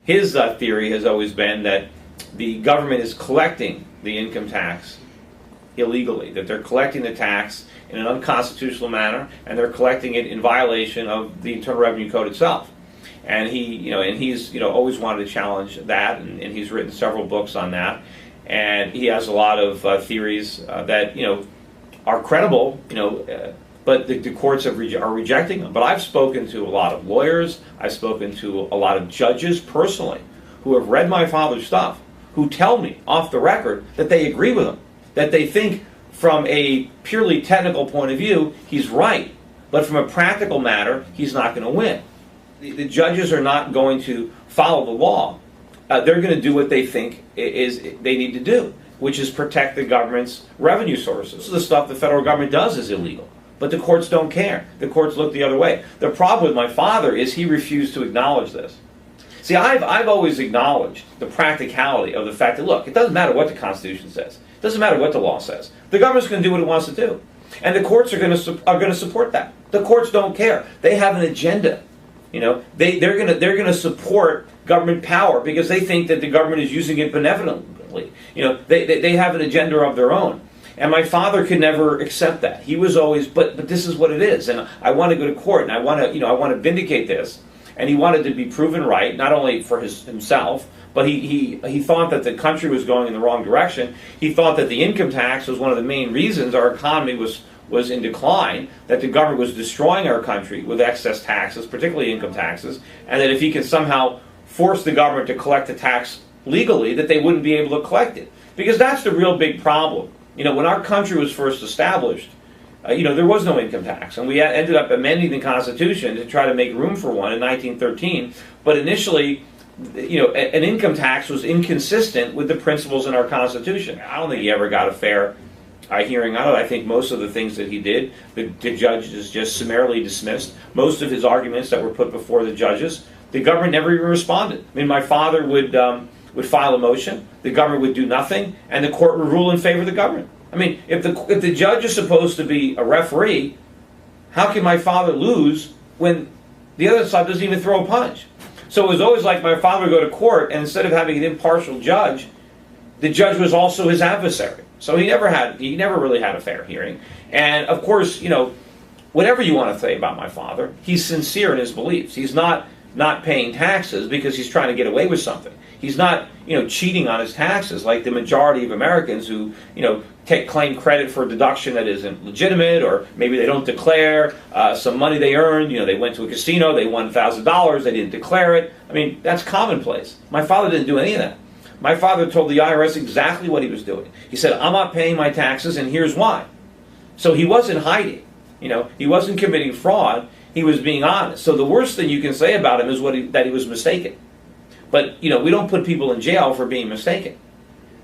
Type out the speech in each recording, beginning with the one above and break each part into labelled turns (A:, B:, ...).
A: His theory has always been that the government is collecting the income tax illegally, that they're collecting the tax in an unconstitutional manner, and they're collecting it in violation of the Internal Revenue Code itself. And he's always wanted to challenge that, and he's written several books on that. And he has a lot of theories that are credible, but the courts are rejecting them. But I've spoken to a lot of lawyers, I've spoken to a lot of judges personally who have read my father's stuff, who tell me off the record that they agree with him, that they think from a purely technical point of view he's right, but from a practical matter he's not going to win. The judges are not going to follow the law. They're going to do what they think they need to do, which is protect the government's revenue sources. The stuff the federal government does is illegal, but the courts don't care. The courts look the other way. The problem with my father is he refused to acknowledge this. See, I've always acknowledged the practicality of the fact that, look, it doesn't matter what the Constitution says. It doesn't matter what the law says. The government's going to do what it wants to do. And the courts are going to support that. The courts don't care. They have an agenda. They're going to support government power because they think that the government is using it benevolently. They have an agenda of their own. And my father could never accept that. He was always, but this is what it is, and I want to go to court, and I want to vindicate this. And he wanted to be proven right, not only for himself, but he thought that the country was going in the wrong direction. He thought that the income tax was one of the main reasons our economy was in decline, that the government was destroying our country with excess taxes, particularly income taxes, and that if he could somehow force the government to collect the tax legally, that they wouldn't be able to collect it. Because that's the real big problem. When our country was first established, there was no income tax, and we ended up amending the Constitution to try to make room for one in 1913. But initially, an income tax was inconsistent with the principles in our Constitution. I don't think he ever got a fair hearing on it. I think most of the things that he did, the judges just summarily dismissed. Most of his arguments that were put before the judges, the government never even responded. I mean, my father would file a motion, the government would do nothing, and the court would rule in favor of the government. I mean, if the judge is supposed to be a referee, how can my father lose when the other side doesn't even throw a punch? So it was always like my father would go to court, and instead of having an impartial judge, the judge was also his adversary. So he never really had a fair hearing. And of course, whatever you want to say about my father, he's sincere in his beliefs. He's not paying taxes because he's trying to get away with something. He's not, cheating on his taxes like the majority of Americans who, claim credit for a deduction that isn't legitimate, or maybe they don't declare some money they earned. They went to a casino, they won $1,000, they didn't declare it. I mean, that's commonplace. My father didn't do any of that. My father told the IRS exactly what he was doing. He said, I'm not paying my taxes, and here's why. So he wasn't hiding. He wasn't committing fraud. He was being honest. So the worst thing you can say about him is that he was mistaken. But, we don't put people in jail for being mistaken.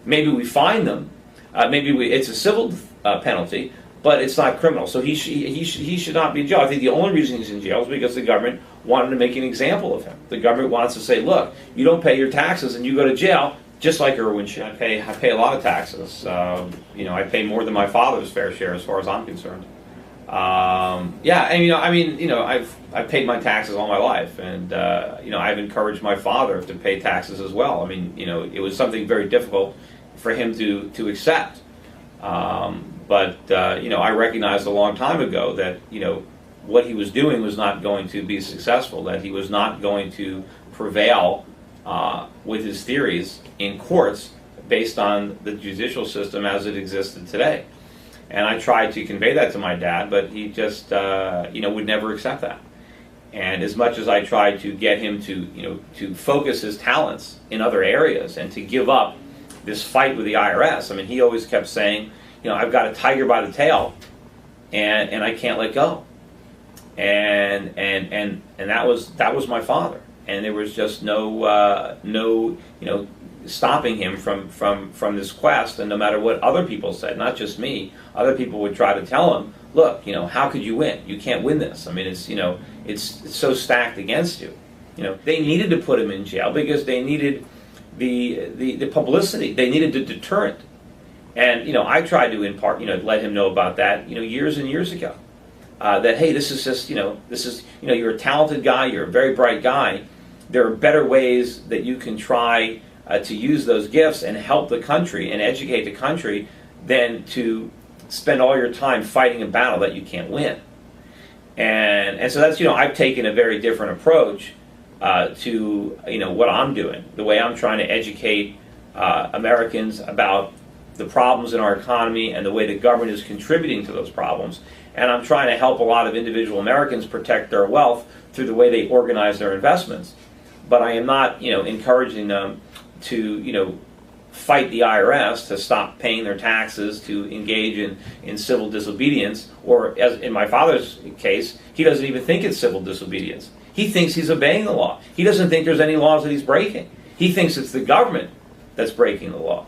A: Maybe we fine them. It's a civil penalty, but it's not criminal. So he should not be in jail. I think the only reason he's in jail is because the government wanted to make an example of him. The government wants to say, look, you don't pay your taxes and you go to jail, just like Irwin Schiff. I pay a lot of taxes. I pay more than my father's fair share as far as I'm concerned. I've paid my taxes all my life, and I've encouraged my father to pay taxes as well. I mean, it was something very difficult for him to accept, but I recognized a long time ago that what he was doing was not going to be successful, that he was not going to prevail with his theories in courts based on the judicial system as it existed today. And I tried to convey that to my dad, but he just, would never accept that. And as much as I tried to get him to focus his talents in other areas and to give up this fight with the IRS, I mean, he always kept saying, I've got a tiger by the tail, and I can't let go. And that was my father. And there was just no stopping him from this quest. And no matter what other people said, not just me, other people would try to tell him, look, how could you win? You can't win this. I mean, it's so stacked against you. They needed to put him in jail because they needed the publicity. They needed the deterrent. And I tried to let him know about that years and years ago. That hey, this is just you're a talented guy, you're a very bright guy, there are better ways that you can try to use those gifts and help the country and educate the country than to spend all your time fighting a battle that you can't win. And so that's, I've taken a very different approach to, what I'm doing, the way I'm trying to educate Americans about the problems in our economy and the way the government is contributing to those problems. And I'm trying to help a lot of individual Americans protect their wealth through the way they organize their investments. But I am not, encouraging them to, fight the IRS, to stop paying their taxes, to engage in civil disobedience, or as in my father's case, he doesn't even think it's civil disobedience. He thinks he's obeying the law. He doesn't think there's any laws that he's breaking. He thinks it's the government that's breaking the law.